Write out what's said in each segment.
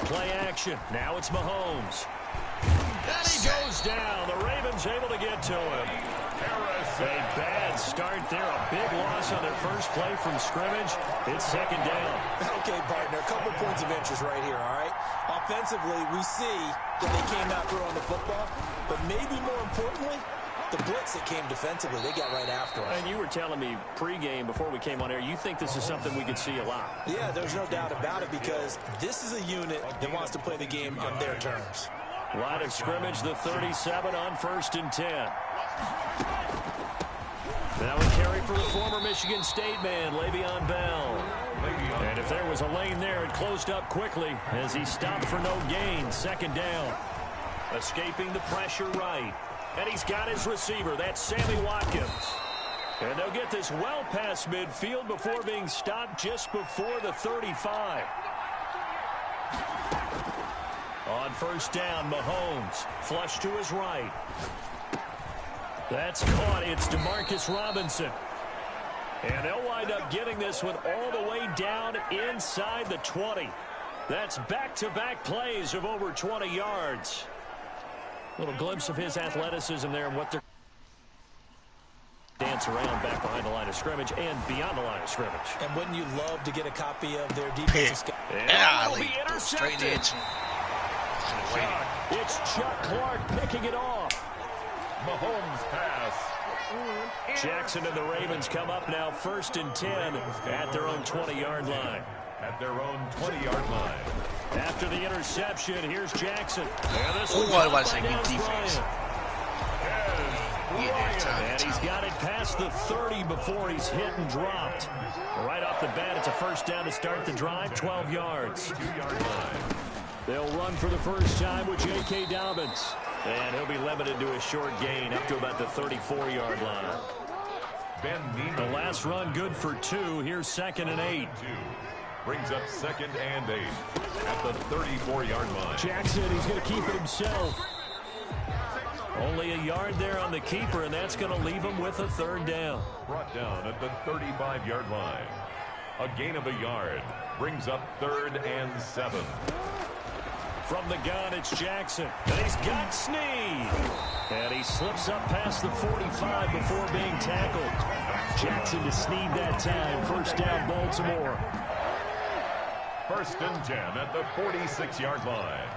Play action. Now it's Mahomes. And he goes down. The Ravens able to get to him. A bad start there. A big loss on their first play from scrimmage. It's second down. Okay, partner, a couple points of interest right here, all right? Offensively, we see that they came out throwing the football, but maybe more importantly, the blitz that came defensively, they got right after us. And you were telling me pregame before we came on air, you think this is something we could see a lot. Yeah, there's no doubt about it because this is a unit that wants to play the game on their terms. Line of scrimmage, the 37 on 1st and 10. Now a carry for the former Michigan State man, Le'Veon Bell. And if there was a lane there, it closed up quickly as he stopped for no gain. Second down. Escaping the pressure right. And he's got his receiver. That's Sammy Watkins. And they'll get this well past midfield before being stopped just before the 35. On 1st down, Mahomes. Flush to his right. That's caught. It's DeMarcus Robinson. And they'll wind up getting this one all the way down inside the 20. That's back-to-back plays of over 20 yards. Little glimpse of his athleticism there and what they're dance around back behind the line of scrimmage and beyond the line of scrimmage. And wouldn't you love to get a copy of their defensive and will be intercepted. It's Chuck Clark picking it off. Mahomes pass. Jackson and the Ravens come up now 1st and 10 at their own 20-yard line. At their own 20-yard line. After the interception, here's Jackson. And this defense. And he's got it past the 30 before he's hit and dropped. Right off the bat, it's a 1st down to start the drive, 12 yards. 2-yard line. They'll run for the first time with J.K. Dobbins. And he'll be limited to a short gain up to about the 34-yard line. The last run good for 2. Here's 2nd and 8. Brings up 2nd and 8 at the 34-yard line. Jackson, he's going to keep it himself. Only a yard there on the keeper, and that's going to leave him with a 3rd down. Brought down at the 35-yard line. A gain of a yard. Brings up 3rd and 7. From the gun, it's Jackson. And he's got Snead. And he slips up past the 45 before being tackled. Jackson to Snead that time. 1st down, Baltimore. 1st and 10 at the 46-yard line.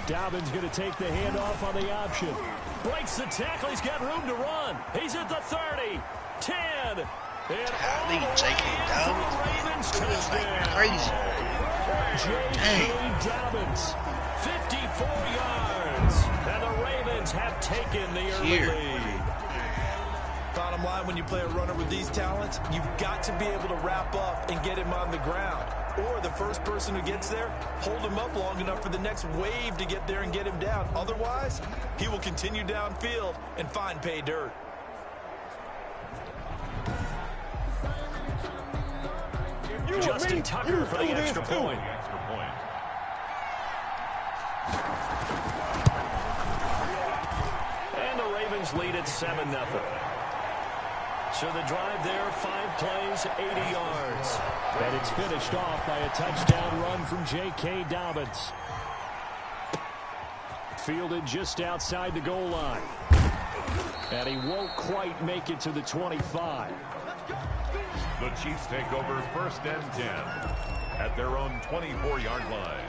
Dobbins going to take the handoff on the option. Breaks the tackle. He's got room to run. He's at the 30. 10. And all the way in for the Ravens touchdown. Crazy. J.K. Dobbins, 54 yards, and the Ravens have taken the early lead. Bottom line, when you play a runner with these talents, you've got to be able to wrap up and get him on the ground. Or the first person who gets there, hold him up long enough for the next wave to get there and get him down. Otherwise, he will continue downfield and find pay dirt. Justin Tucker for the extra point. And the Ravens lead at 7-0. So the drive there, 5 plays, 80 yards. And it's finished off by a touchdown run from J.K. Dobbins. Fielded just outside the goal line. And he won't quite make it to the 25. The Chiefs take over 1st and 10 at their own 24-yard line.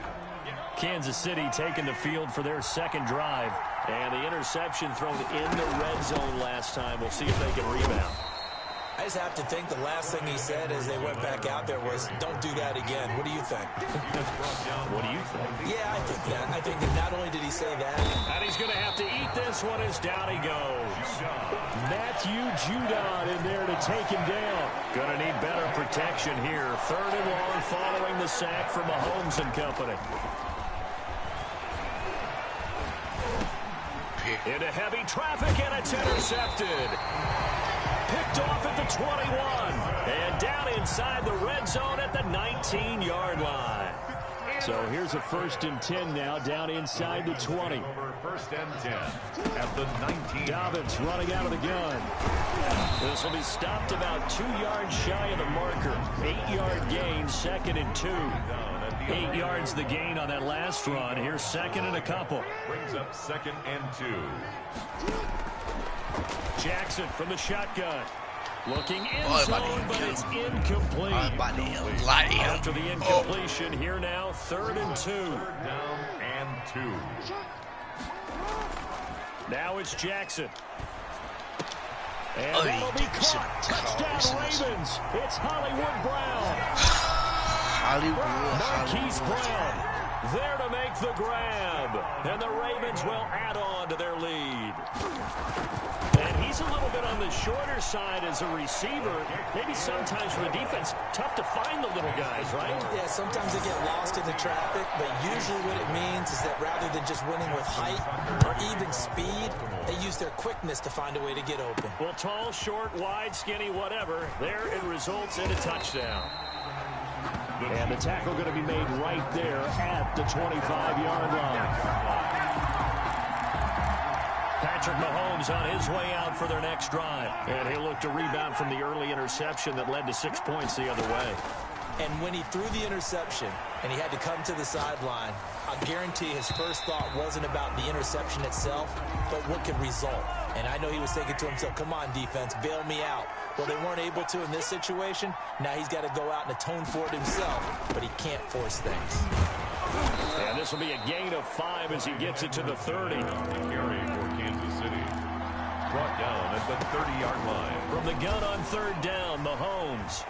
Kansas City taking the field for their 2nd drive. And the interception thrown in the red zone last time. We'll see if they can rebound. I just have to think the last thing he said as they went back out there was, don't do that again. What do you think? What do you think? Yeah, I think that. I think that not only did he say that. And he's going to have to eat this one as down he goes. Matthew Judon in there to take him down. Going to need better protection here. 3rd and long following the sack from Mahomes and company. Into heavy traffic, and it's intercepted. Picked off at the 21. And down inside the red zone at the 19-yard line. So here's a 1st and 10 now, down inside the 20. Over 1st and 10 at the 19. Dobbins running out of the gun. This will be stopped about 2 yards shy of the marker. 8-yard gain, 2nd and 2. 8 yards the gain on that last run. Here's 2nd and a couple. Brings up 2nd and 2. Jackson from the shotgun. Looking in zone, but it's incomplete. After the incompletion, here now, 3rd and 2. 3rd down and 2. Now it's Jackson. And that'll be caught. Touchdown Ravens. It's Hollywood Brown. Marquise Brown there to make the grab. And the Ravens will add on to their lead. And he's a little bit on the shorter side as a receiver. Maybe sometimes for the defense, tough to find the little guys, right? Yeah, sometimes they get lost in the traffic, but usually what it means is that rather than just winning with height or even speed, they use their quickness to find a way to get open. Well, tall, short, wide, skinny, whatever, there it results in a touchdown. And the tackle going to be made right there at the 25-yard line. Patrick Mahomes on his way out for their next drive. And he'll look to rebound from the early interception that led to 6 points the other way. And when he threw the interception and he had to come to the sideline, I guarantee his first thought wasn't about the interception itself, but what could result. And I know he was thinking to himself, come on, defense, bail me out. Well, they weren't able to in this situation. Now he's got to go out and atone for it himself, but he can't force things. And this will be a gain of 5 as he gets it to the 30. The carry for Kansas City. Brought down at the 30-yard line. From the gun on 3rd down, Mahomes.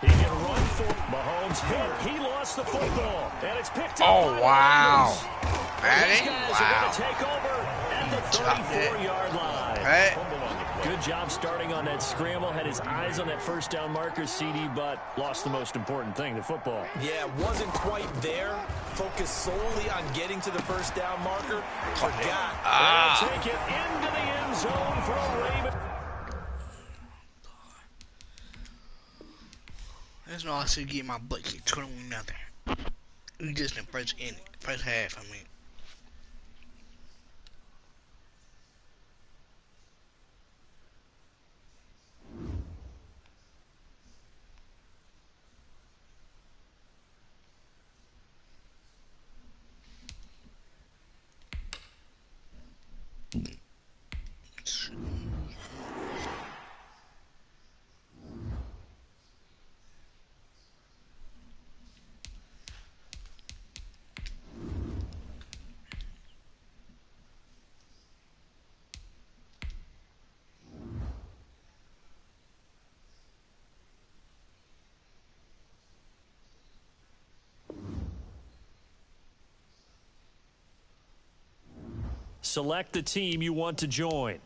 He can run for Mahomes hit. He lost the football, and it's picked up. Oh, wow. These guys are going to take over at the 34-yard line. Hey. Good job starting on that scramble. Had his eyes on that 1st down marker, CD, but lost the most important thing, the football. Yeah, wasn't quite there. Focused solely on getting to the 1st down marker. Forgot. Take it into the end zone for a Raven. That's all I should get my butt kicked 21-0. We just in first half, I mean. Select the team you want to join.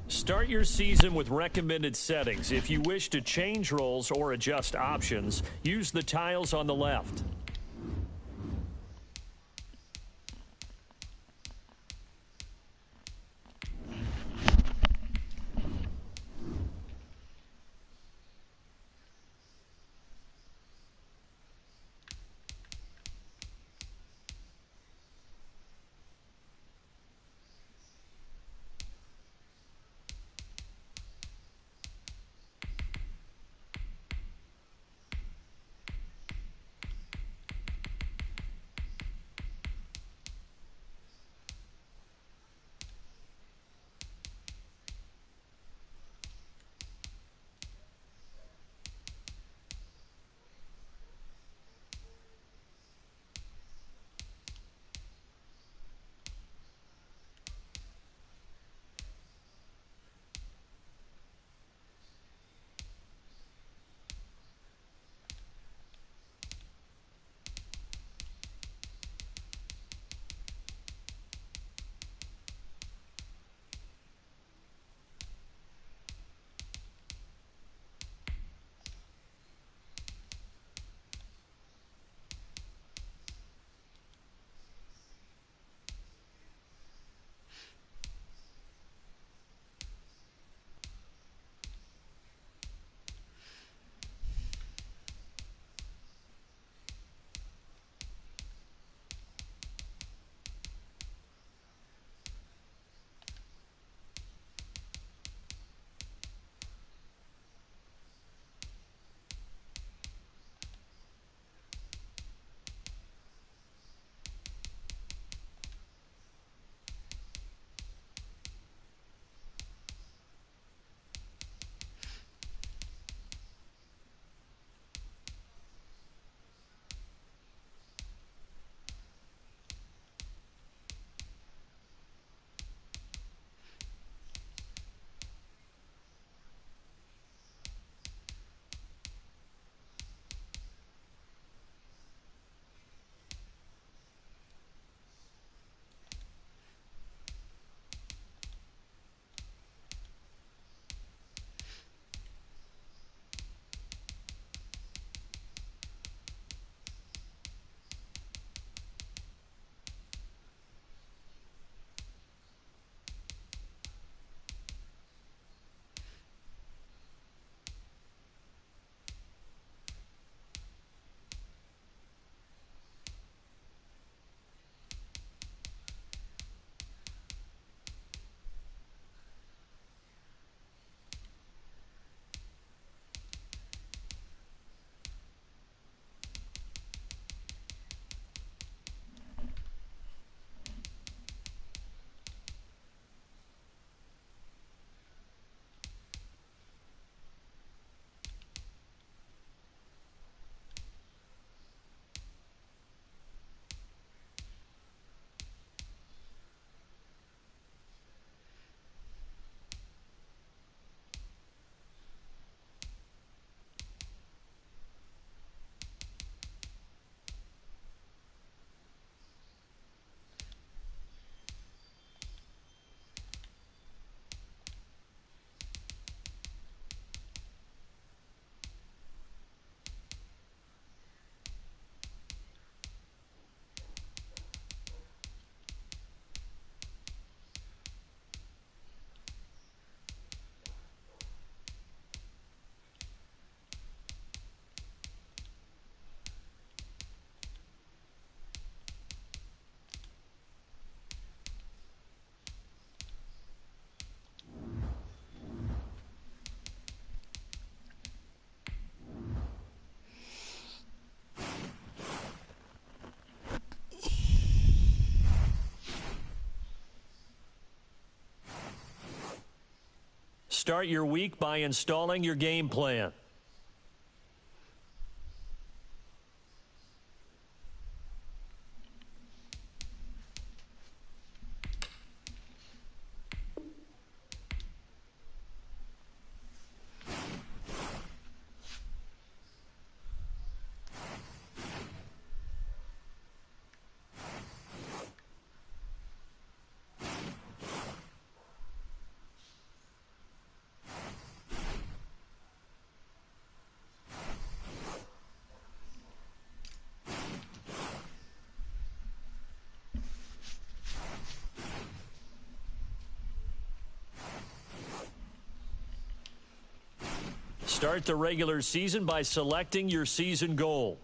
Start your season with recommended settings. If you wish to change roles or adjust options, use the tiles on the left. start your week by installing your game plan. Start the regular season by selecting your season goal.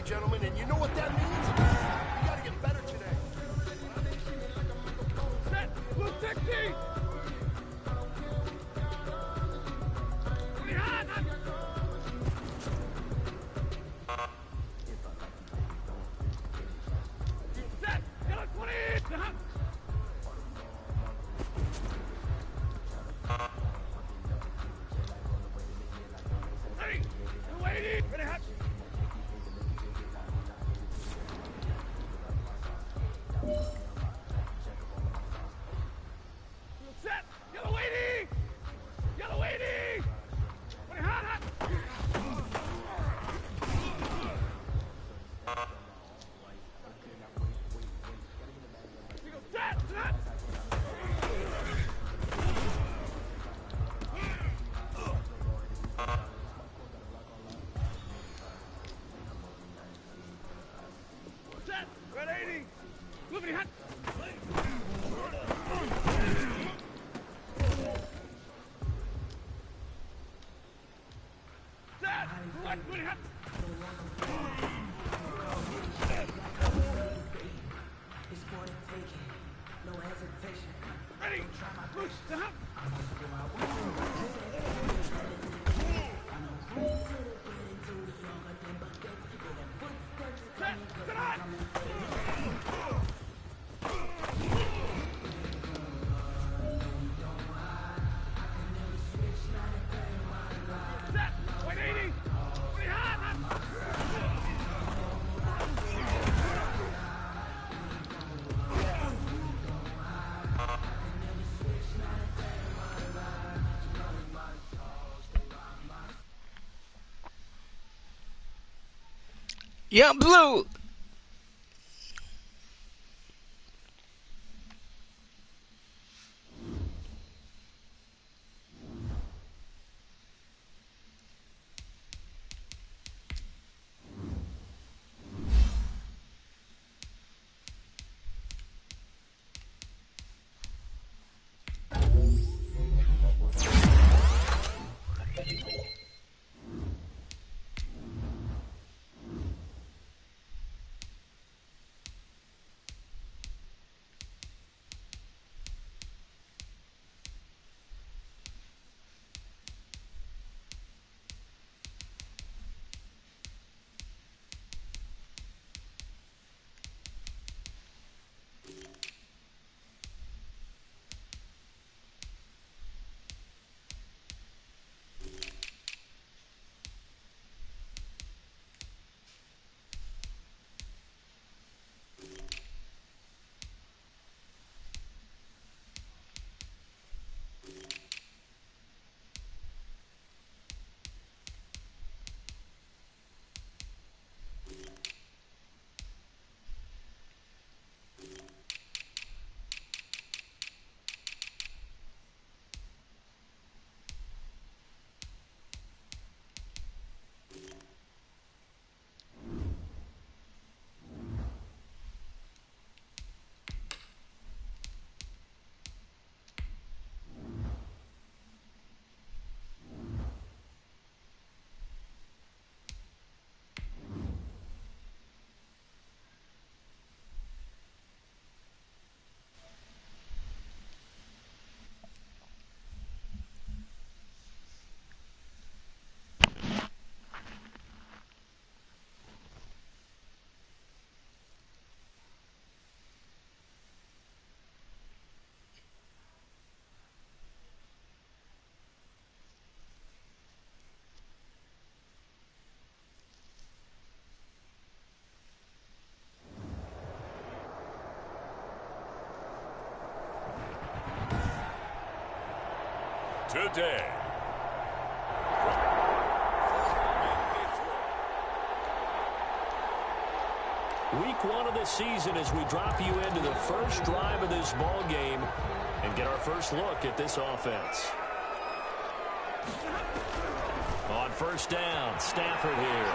okay, gentlemen, and you know what that means? We gotta get better today. Set! Blue 60! Set! Yellow 20! Ready! Waiting! Ready, hot! Set! Yellow waiting! Yellow waiting! Ready, hot, hot! You go set! Set! Set! Red 80! Moving hot! Set! Right, moving hot! Ready! Loose the hop! Set! Set on! Set! 180! Pretty hot! Yeah, blue. Today. Week 1 of the season as we drop you into the first drive of this ball game and get our first look at this offense. On first down, Stafford here.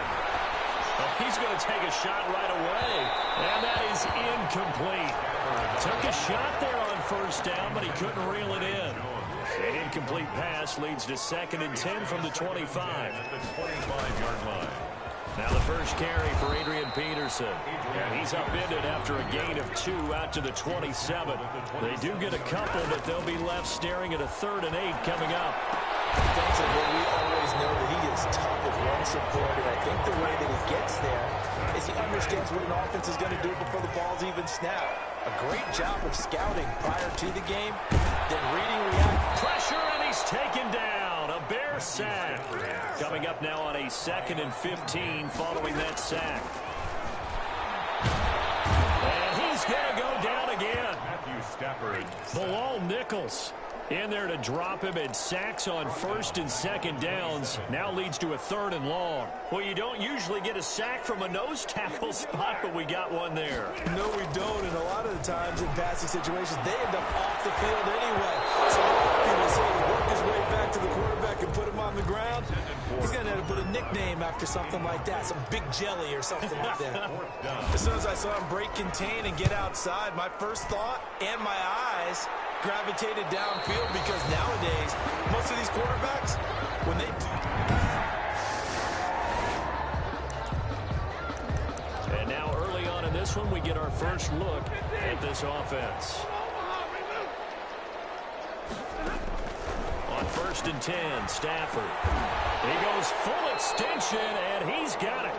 Oh, he's going to take a shot right away, and that is incomplete. Took a shot there on first down, but he couldn't reel it in. An incomplete pass leads to 2nd and 10 from the 25. At the 25-yard line. Now the first carry for Adrian Peterson. And he's upended after a gain of 2 out to the 27. They do get a couple, but they'll be left staring at a 3rd and 8 coming up. Defensively, we always know that he is tough at run support, and I think the way that he gets there is he understands what an offense is going to do before the ball's even snapped. A great job of scouting prior to the game, then reading, react. Pressure, and he's taken down. A Bear sack. Coming up now on a 2nd and 15 following that sack. And he's going to go down again. Matthew Stafford. Bilal Nichols in there to drop him, and sacks on 1st and 2nd downs. Now leads to a 3rd and long. Well, you don't usually get a sack from a nose tackle spot, but we got one there. No, we don't, and a lot of the times in passing situations, they end up off the field anyway. So people say he worked his way back to the quarterback and put him on the ground. He's going to have to put a nickname after something like that, some Big Jelly or something like that. As soon as I saw him break contain and get outside, my first thought and my eyes gravitated downfield, because nowadays, most of these quarterbacks, when they do. And now early on in this one, we get our first look at this offense. On 1st and 10, Stafford. He goes full extension, and he's got it.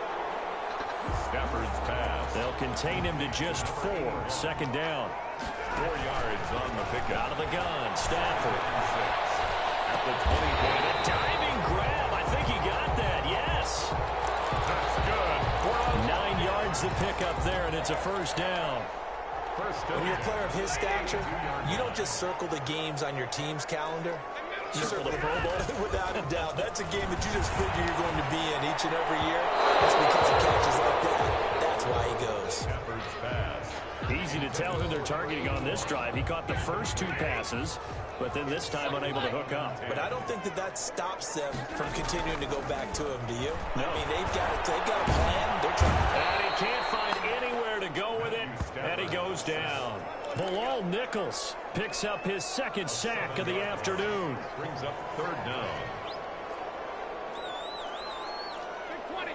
Stafford's pass. They'll contain him to just 4. 2nd down. 4 yards on the pickup. Out of the gun, Stafford. At the 20. And a diving grab. I think he got that, yes. That's good. 9 yards to pick up there, and it's a 1st down. When you're a player of his stature, you don't just circle the games on your team's calendar. You circle the Pro Bowl. Without a doubt. That's a game that you just figure you're going to be in each and every year. That's because he catches like that. That's why he goes. Stafford's pass. Easy to tell who they're targeting on this drive. He caught the first 2 passes, but then this time unable to hook up. But I don't think that stops them from continuing to go back to him, do you? No. I mean, they've got a plan. They're trying. And he can't find anywhere to go with it, and he goes down. Bilal Nichols picks up his 2nd sack of the afternoon. Brings up 3rd down. Big 20.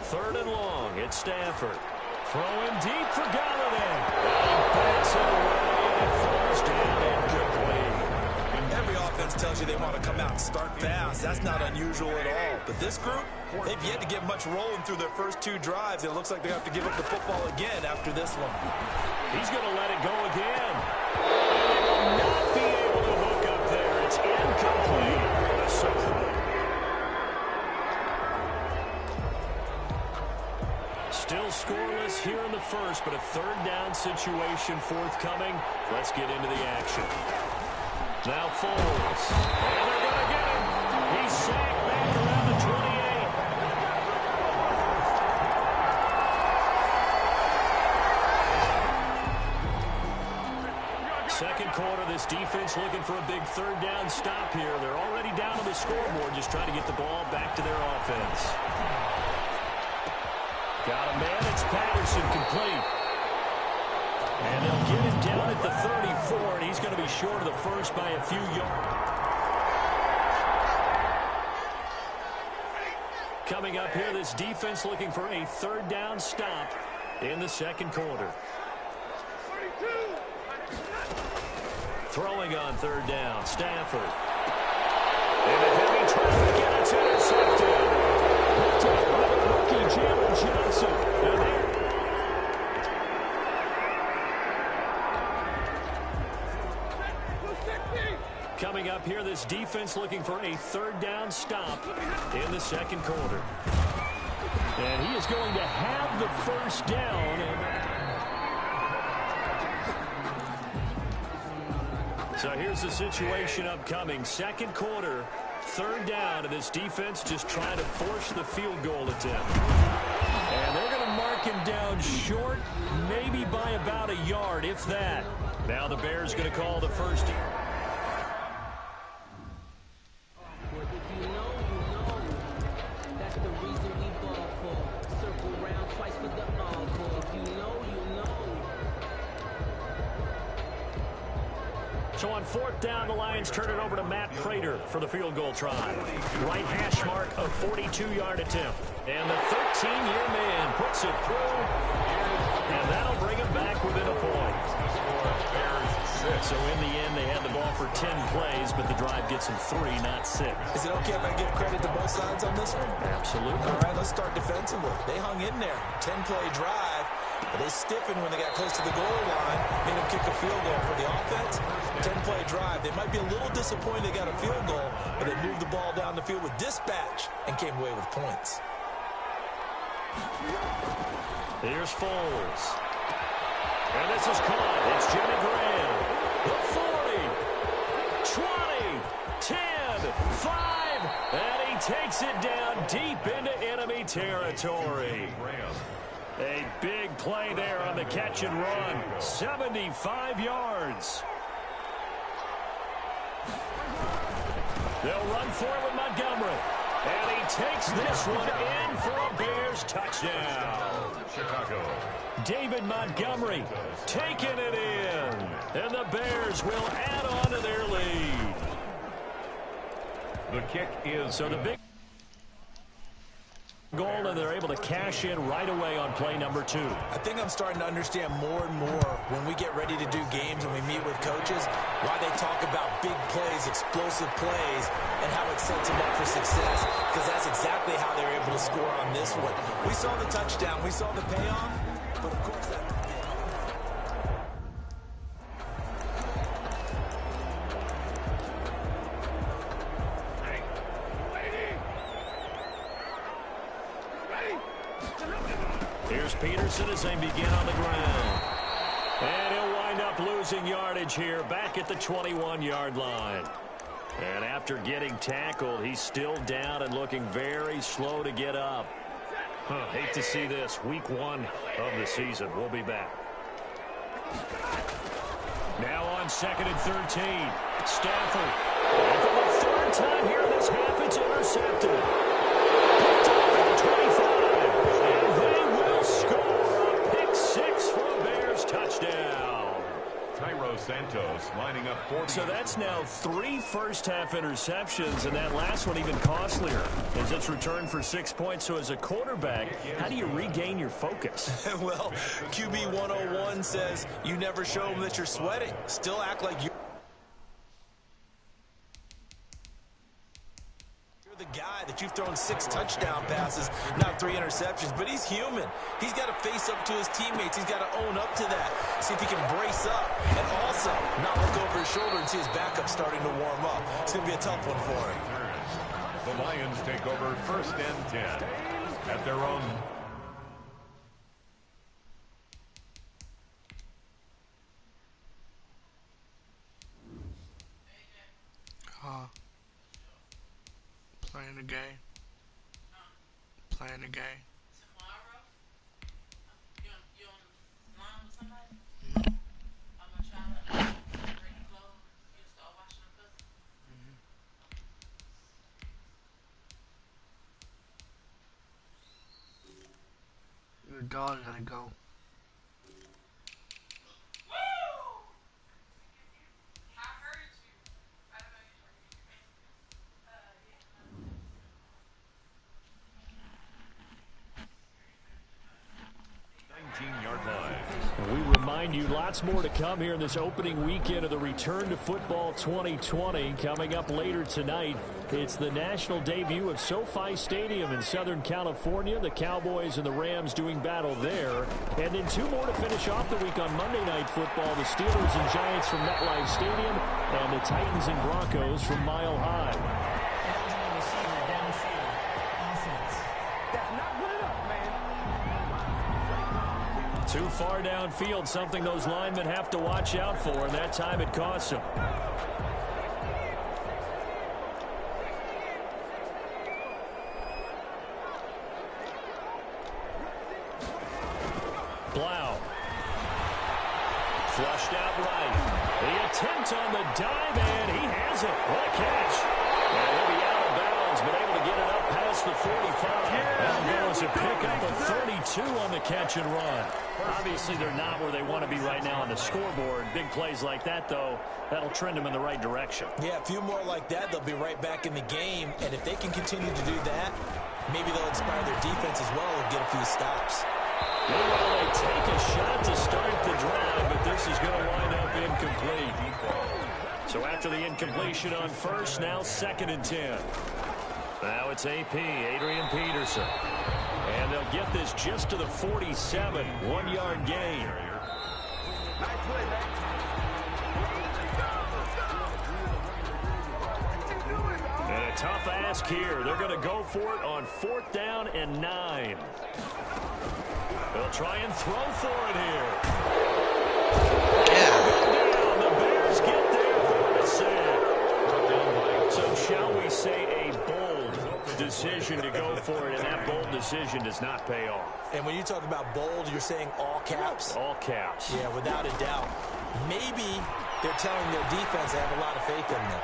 Third and long, it's Stafford. Throwing deep for Galladay. He backs it away, and it falls down incomplete. Every offense tells you they want to come out and start fast. That's not unusual at all. But this group, they've yet to get much rolling through their first 2 drives. It looks like they have to give up the football again after this one. He's going to let it go again. And they will not be able to hook up there. It's incomplete. Still scoreless here in the first, but a 3rd down situation forthcoming. Let's get into the action. Now Foles. And they're going to get him. He's sacked back around the 28. Second quarter, this defense looking for a big 3rd down stop here. They're already down on the scoreboard, just trying to get the ball back to their offense. Got a man, it's Patterson, complete. And they'll get him down at the 34, and he's going to be short of the first by a few yards. Coming up here, this defense looking for a 3rd down stop in the 2nd quarter. 32. Throwing on 3rd down, Stafford. And a heavy traffic, and it's intercepted. Picked up by the rookie, Jalen Johnson. And there. Coming up here, this defense looking for a 3rd down stop in the 2nd quarter. And he is going to have the 1st down. So here's the situation upcoming. 2nd quarter, 3rd down, and this defense just trying to force the field goal attempt. And they're going to mark him down short, maybe by about a yard, if that. Now the Bears going to call the first. So on 4th down, the Lions turn it over to Matt Prater for the field goal try. Right hash mark of 42-yard attempt. And the 13-year man puts it through. And that'll bring him back within a point. So in the end, they had the ball for 10 plays, but the drive gets them 3, not 6. Is it okay if I give credit to both sides on this one? Absolutely. All right, let's start defensively. They hung in there. 10-play drive. But they stiffened when they got close to the goal line, made them kick a field goal. For the offense, 10-play drive. They might be a little disappointed they got a field goal, but they moved the ball down the field with dispatch and came away with points. Here's Foles. And this is caught. It's Jimmy Graham. The 40, 20, 10, 5, and he takes it down deep into enemy territory. A big play there on the catch and run. 75 yards. They'll run for it with Montgomery. And he takes this one in for a Bears touchdown. Chicago. David Montgomery taking it in. And the Bears will add on to their lead. The kick is... So the big goal, and they're able to cash in right away on play number 2. I think I'm starting to understand more and more when we get ready to do games and we meet with coaches, why they talk about big plays, explosive plays, and how it sets them up for success, because that's exactly how they're able to score on this one. We saw the touchdown, we saw the payoff, but of course that... Here's Peterson as they begin on the ground. And he'll wind up losing yardage here back at the 21-yard line. And after getting tackled, he's still down and looking very slow to get up. Hate to see this. Week 1 of the season. We'll be back. Now on 2nd and 13. Stafford. And for the 3rd time here in this half, it's intercepted. Picked off at the 25. And they will score a pick 6 for a Bears touchdown. Tyro Santos lining up 40. So that's now 3 first-half interceptions, and that last one even costlier as it's returned for 6 points. So as a quarterback, how do you regain your focus? Well, QB 101 says you never show them that you're sweating. Still act like you're the guy that you've thrown 6 touchdown passes, not 3 interceptions, but he's human. He's got to face up to his teammates. He's got to own up to that, see if he can brace up, and also not look over his shoulder and see his backup starting to warm up. It's going to be a tough one for him. The Lions take over 1st and 10 at their own. Playing the game. Playing the game. Tomorrow? You on line with somebody? No. I'm gonna try to bring the clothes. You start washing the clothes? Your dog gotta go. I heard you. I don't know you. 19-yard line. We remind you lots more to come here in this opening weekend of the Return to Football 2020. Coming up later tonight, it's the national debut of SoFi Stadium in Southern California. The Cowboys and the Rams doing battle there. And then 2 more to finish off the week on Monday Night Football. The Steelers and Giants from MetLife Stadium and the Titans and Broncos from Mile High. Too far downfield, something those linemen have to watch out for, and that time it costs them. Blau. Flushed out right. The attempt on the dive, and he has it. What a catch. And he'll be out of bounds, but able to get it up past the 45. That goes a pick up of 32 on the catch and run. Obviously, they're not where they want to be right now on the scoreboard. Big plays like that, though, that'll trend them in the right direction. Yeah, a few more like that, they'll be right back in the game. And if they can continue to do that, maybe they'll inspire their defense as well and get a few stops. Meanwhile, they take a shot to start the drive, but this is going to wind up incomplete. So after the incompletion on first, now 2nd and 10. Now it's AP, Adrian Peterson. And they'll get this just to the 47, 1-yard gain. And a tough ask here. They're going to go for it on 4th down and 9. They'll try and throw for it here. Down. The Bears get there for a sack. So shall we say a bold decision to go for it, and that bold decision does not pay off. And when you talk about bold, you're saying all caps? All caps. Yeah, without a doubt. Maybe they're telling their defense they have a lot of faith in them.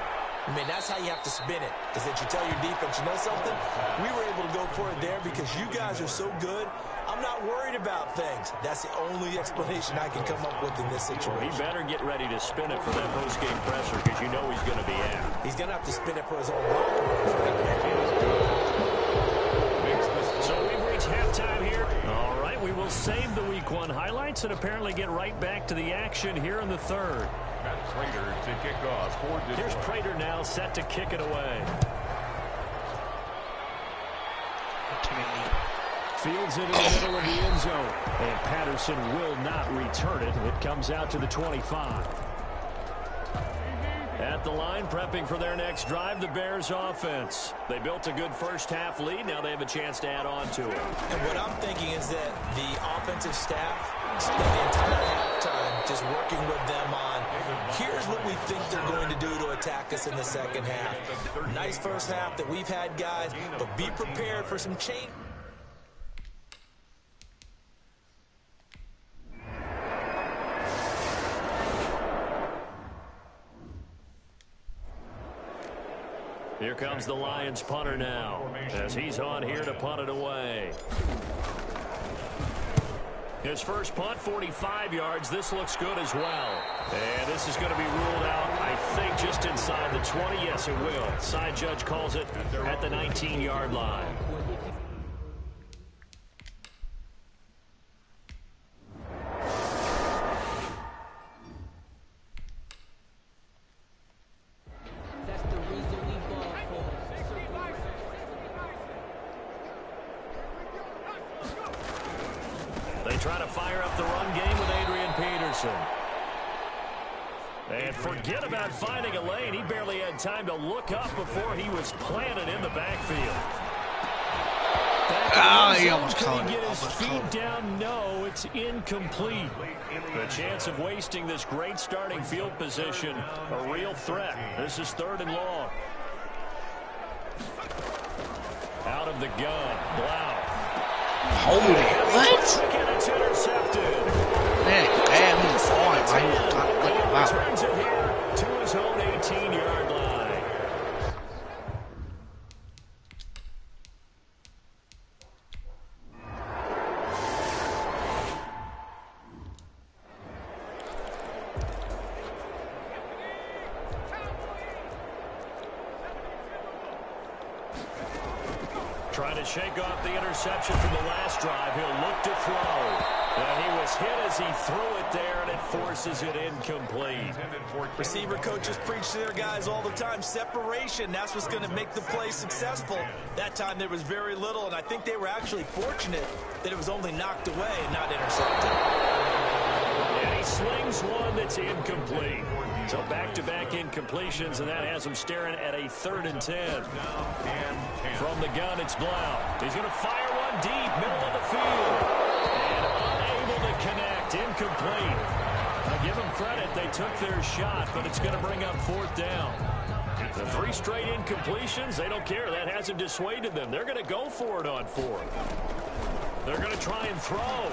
I mean, that's how you have to spin it, is that you tell your defense, you know something? We were able to go for it there because you guys are so good. I'm not worried about things. That's the only explanation I can come up with in this situation. Well, he better get ready to spin it for that post-game presser because you know he's going to be out. He's going to have to spin it for his own locker room. So we've reached halftime here. All right, we will save the Week 1 highlights and apparently get right back to the action here in the 3rd. Prater to kick off for Detroit. Here's Prater now set to kick it away. Fields it in the middle of the end zone. And Patterson will not return it. It comes out to the 25. At the line, prepping for their next drive, the Bears offense. They built a good first-half lead. Now they have a chance to add on to it. And what I'm thinking is that the offensive staff spent the entire halftime just working with them on, here's what we think they're going to do to attack us in the second half. Nice first half that we've had, guys, but be prepared for some change. Here comes the Lions punter now as he's on here to punt it away. His first punt, 45 yards. This looks good as well. And this is going to be ruled out, I think, just inside the 20. Yes, it will. Side judge calls it at the 19-yard line. They try to fire up the run game with Adrian Peterson. And forget about finding a lane. He barely had time to look up before he was planted in the backfield. He almost caught Can he it. get his feet down? No, it's incomplete. The chance of wasting this great starting field position, a real threat. This is 3rd and long. Out of the gun, Blau. Holy, what? And it's intercepted. Man, damn, he's fine, man. Wow. Turns it here to his own 18-yard line. Trying to shake off the interception from the last drive. He'll look to throw. And he was hit as he threw it there, and it forces it incomplete. Receiver coaches preach to their guys all the time. Separation, that's what's going to make the play successful. That time there was very little, and I think they were actually fortunate that it was only knocked away and not intercepted. And he slings one that's incomplete. So back-to-back incompletions, and that has him staring at a 3rd and 10. From the gun, it's Blau. He's going to fire one deep, middle of the field. And unable to connect, incomplete. I give them credit, they took their shot, but it's going to bring up 4th down. The 3 straight incompletions, they don't care. That hasn't dissuaded them. They're going to go for it on 4th. They're going to try and throw.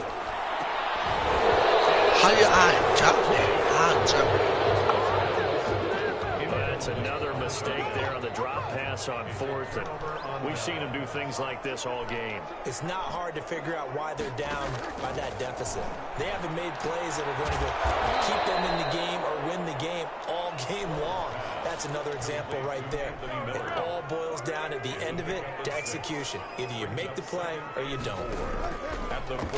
That's another mistake. mistake there on the drop pass on fourth, and we've seen him do things like this all game. It's not hard to figure out why they're down by that deficit. They haven't made plays that are going to keep them in the game or win the game all game long. That's another example right there. It all boils down at the end of it to execution. Either you make the play or you don't.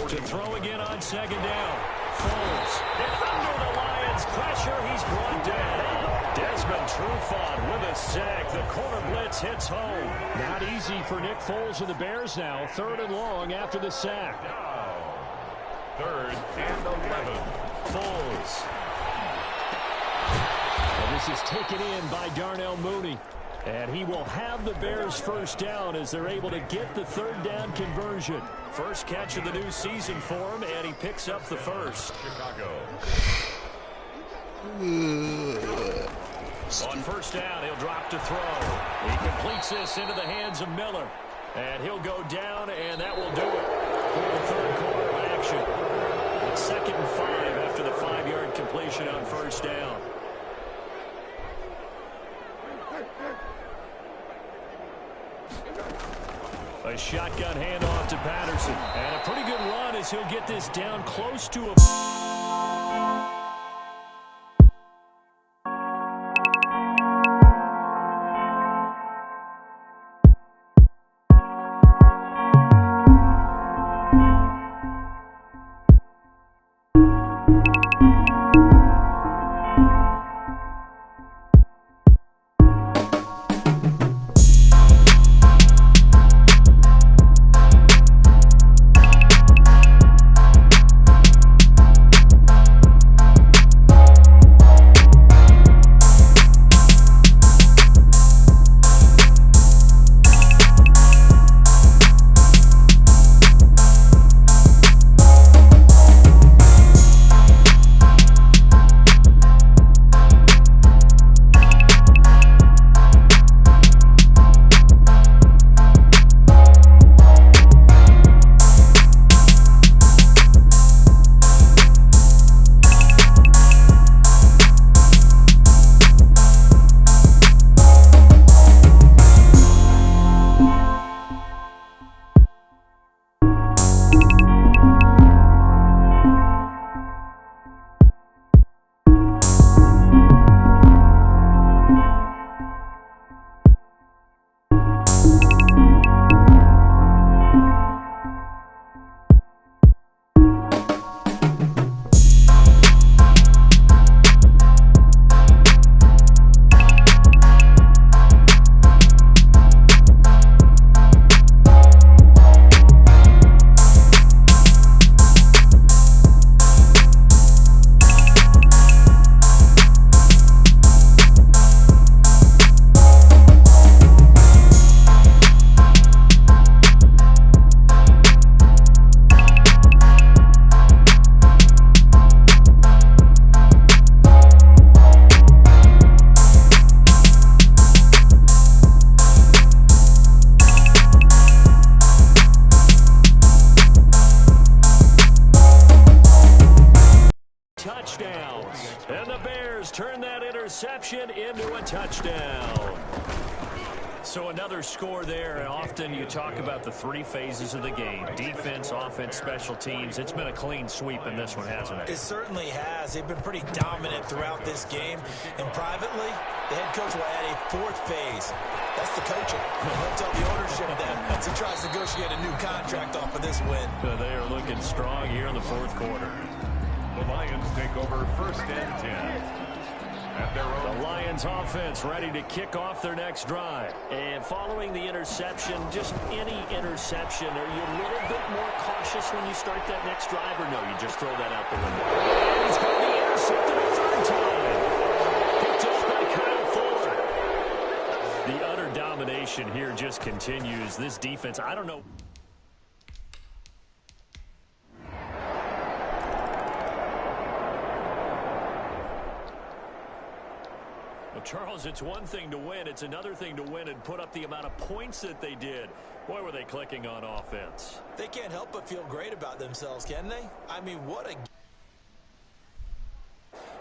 To throw again on second down. Foles. And under the Lions' pressure, he's brought down. Desmond Trufant with a sack. The corner blitz hits home. Not easy for Nick Foles and the Bears now. 3rd and long after the sack. 3rd and 11. Foles. And this is taken in by Darnell Mooney. And he will have the Bears first down as they're able to get the 3rd down conversion. First catch of the new season for him, and he picks up the first. Chicago. On first down, he'll drop to throw. He completes this into the hands of Miller. And he'll go down, and that will do it for the 3rd quarter of action. It's 2nd and 5 after the 5-yard completion on first down. A shotgun handoff to Patterson. And a pretty good run as he'll get this down close to a... touchdowns. And the Bears turn that interception into a touchdown. So another score there, and often you talk about the 3 phases of the game. Defense, offense, special teams. It's been a clean sweep in this one, hasn't it? It certainly has. They've been pretty dominant throughout this game. And privately, the head coach will add a 4th phase. That's the coaching. He'll tell the ownership that as he tries to negotiate a new contract off of this win. They are looking strong here in the 4th quarter. The Lions take over 1st and 10. The Lions offense ready to kick off their next drive. And following the interception, just any interception, are you a little bit more cautious when you start that next drive, or no, you just throw that out the window? And he's going to be intercepted a 3rd time. Picked off by Kyle Fuller. The utter domination here just continues. This defense, I don't know. Charles, it's one thing to win. It's another thing to win and put up the amount of points that they did. Boy, were they clicking on offense. They can't help but feel great about themselves, can they? I mean, what a...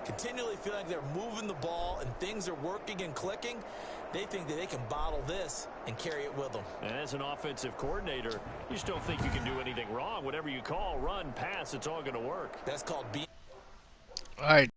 continually feeling like they're moving the ball and things are working and clicking, they think that they can bottle this and carry it with them. And as an offensive coordinator, you just don't think you can do anything wrong. Whatever you call, run, pass, it's all going to work. That's called being. All right.